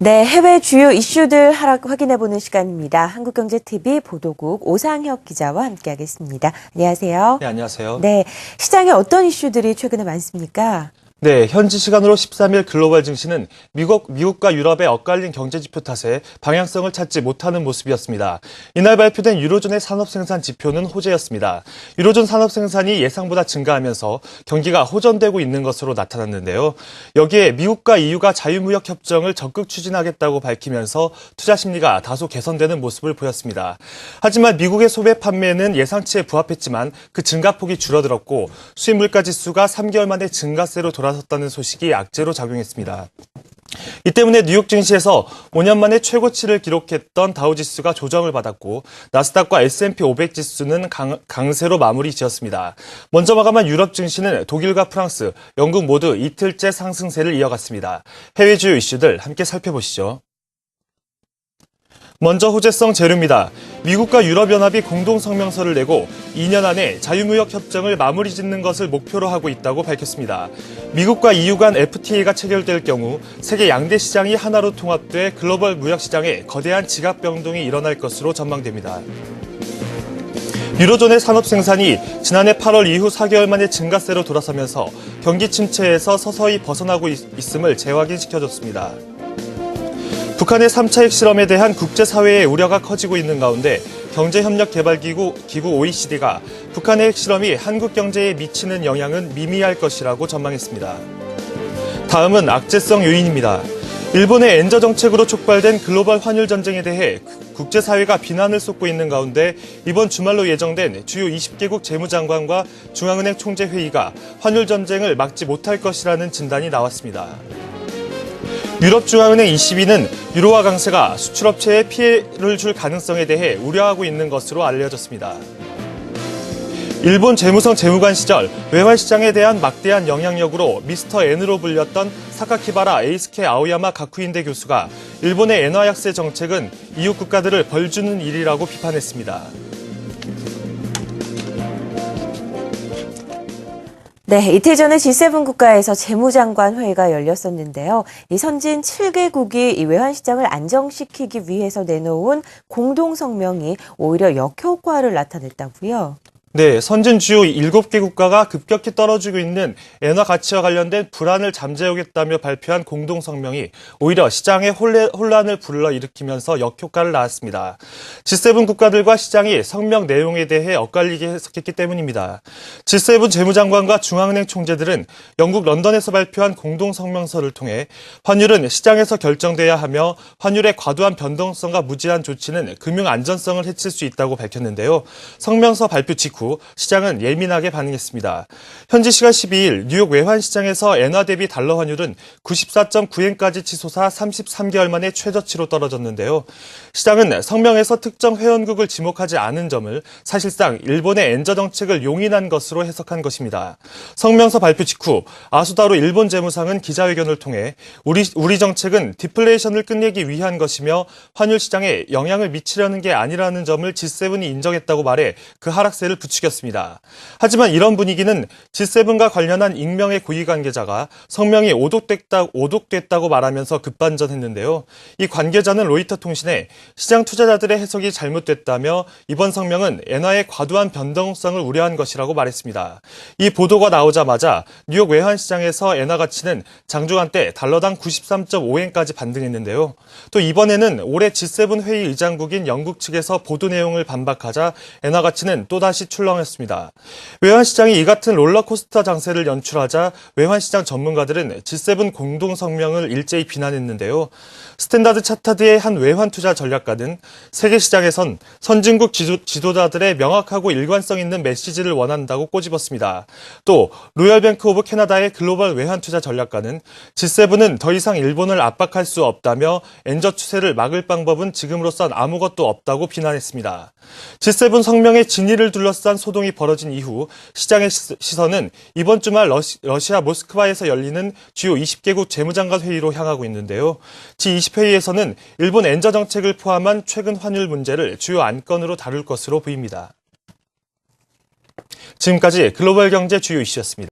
네, 해외 주요 이슈들 확인해보는 시간입니다. 한국경제TV 보도국 오상혁 기자와 함께하겠습니다. 안녕하세요. 네, 안녕하세요. 네, 시장에 어떤 이슈들이 최근에 많습니까? 네, 현지 시간으로 13일 글로벌 증시는 미국과 유럽의 엇갈린 경제지표 탓에 방향성을 찾지 못하는 모습이었습니다. 이날 발표된 유로존의 산업생산 지표는 호재였습니다. 유로존 산업생산이 예상보다 증가하면서 경기가 호전되고 있는 것으로 나타났는데요. 여기에 미국과 EU가 자유무역 협정을 적극 추진하겠다고 밝히면서 투자 심리가 다소 개선되는 모습을 보였습니다. 하지만 미국의 소매 판매는 예상치에 부합했지만 그 증가폭이 줄어들었고 수입 물가 지수가 3개월 만에 증가세로 돌아섰다는 소식이 악재로 작용했습니다. 이 때문에 뉴욕 증시에서 5년 만에 최고치를 기록했던 다우지수가 조정을 받았고 나스닥과 S&P 500 지수는 강세로 마무리 지었습니다. 먼저 마감한 유럽 증시는 독일과 프랑스, 영국 모두 이틀째 상승세를 이어갔습니다. 해외 주요 이슈들 함께 살펴보시죠. 먼저 호재성 재료입니다. 미국과 유럽연합이 공동성명서를 내고 2년 안에 자유무역 협정을 마무리 짓는 것을 목표로 하고 있다고 밝혔습니다. 미국과 EU 간 FTA가 체결될 경우 세계 양대 시장이 하나로 통합돼 글로벌 무역시장에 거대한 지각 변동이 일어날 것으로 전망됩니다. 유로존의 산업 생산이 지난해 8월 이후 4개월 만에 증가세로 돌아서면서 경기 침체에서 서서히 벗어나고 있음을 재확인시켜줬습니다. 북한의 3차 핵실험에 대한 국제사회의 우려가 커지고 있는 가운데 경제협력개발기구 OECD가 북한의 핵실험이 한국 경제에 미치는 영향은 미미할 것이라고 전망했습니다. 다음은 악재성 요인입니다. 일본의 엔저 정책으로 촉발된 글로벌 환율 전쟁에 대해 국제사회가 비난을 쏟고 있는 가운데 이번 주말로 예정된 주요 20개국 재무장관과 중앙은행 총재 회의가 환율 전쟁을 막지 못할 것이라는 진단이 나왔습니다. 유럽중앙은행 ECB는 유로화 강세가 수출업체에 피해를 줄 가능성에 대해 우려하고 있는 것으로 알려졌습니다. 일본 재무성 재무관 시절 외환시장에 대한 막대한 영향력으로 미스터 N으로 불렸던 사카키바라 에이스케 아오야마 가쿠인대 교수가 일본의 엔화 약세 정책은 이웃 국가들을 벌주는 일이라고 비판했습니다. 네, 이틀 전에 G7 국가에서 재무장관 회의가 열렸었는데요. 이 선진 7개국이 이 외환시장을 안정시키기 위해서 내놓은 공동성명이 오히려 역효과를 나타냈다고요. 네, 선진 주요 7개 국가가 급격히 떨어지고 있는 엔화 가치와 관련된 불안을 잠재우겠다며 발표한 공동성명이 오히려 시장에 혼란을 불러일으키면서 역효과를 낳았습니다. G7 국가들과 시장이 성명 내용에 대해 엇갈리게 해석했기 때문입니다. G7 재무장관과 중앙은행 총재들은 영국 런던에서 발표한 공동성명서를 통해 환율은 시장에서 결정돼야 하며 환율의 과도한 변동성과 무제한 조치는 금융 안전성을 해칠 수 있다고 밝혔는데요. 성명서 발표 직후 시장은 예민하게 반응했습니다. 현지 시간 12일 뉴욕 외환시장에서 엔화 대비 달러 환율은 94.9엔까지 치솟아 33개월 만에 최저치로 떨어졌는데요. 시장은 성명에서 특정 회원국을 지목하지 않은 점을 사실상 일본의 엔저 정책을 용인한 것으로 해석한 것입니다. 성명서 발표 직후 아수다로 일본 재무상은 기자회견을 통해 우리 정책은 디플레이션을 끝내기 위한 것이며 환율 시장에 영향을 미치려는 게 아니라는 점을 G7이 인정했다고 말해 그 하락세를 부추겼습니다. 하지만 이런 분위기는 G7과 관련한 익명의 고위 관계자가 성명이 오독됐다고 말하면서 급반전했는데요. 이 관계자는 로이터 통신에 시장 투자자들의 해석이 잘못됐다며 이번 성명은 엔화의 과도한 변동성을 우려한 것이라고 말했습니다. 이 보도가 나오자마자 뉴욕 외환시장에서 엔화 가치는 장중한 때 달러당 93.5엔까지 반등했는데요. 또 이번에는 올해 G7 회의 의장국인 영국 측에서 보도 내용을 반박하자 엔화 가치는 또다시 출렁였습니다. 외환시장이 이 같은 롤러코스터 장세를 연출하자 외환시장 전문가들은 G7 공동성명을 일제히 비난했는데요. 스탠다드 차타드의 한 외환투자 전략가는 세계시장에선 선진국 지도자들의 명확하고 일관성 있는 메시지를 원한다고 꼬집었습니다. 또 로열뱅크 오브 캐나다의 글로벌 외환투자 전략가는 G7은 더 이상 일본을 압박할 수 없다며 엔저 추세를 막을 방법은 지금으로선 아무것도 없다고 비난했습니다. G7 성명의 진위를 둘러싼 소동이 벌어진 이후 시장의 시선은 이번 주말 러시아 모스크바에서 열리는 주요 20개국 재무장관 회의로 향하고 있는데요. G20 회의에서는 일본 엔저 정책을 포함한 최근 환율 문제를 주요 안건으로 다룰 것으로 보입니다. 지금까지 글로벌 경제 주요 이슈였습니다.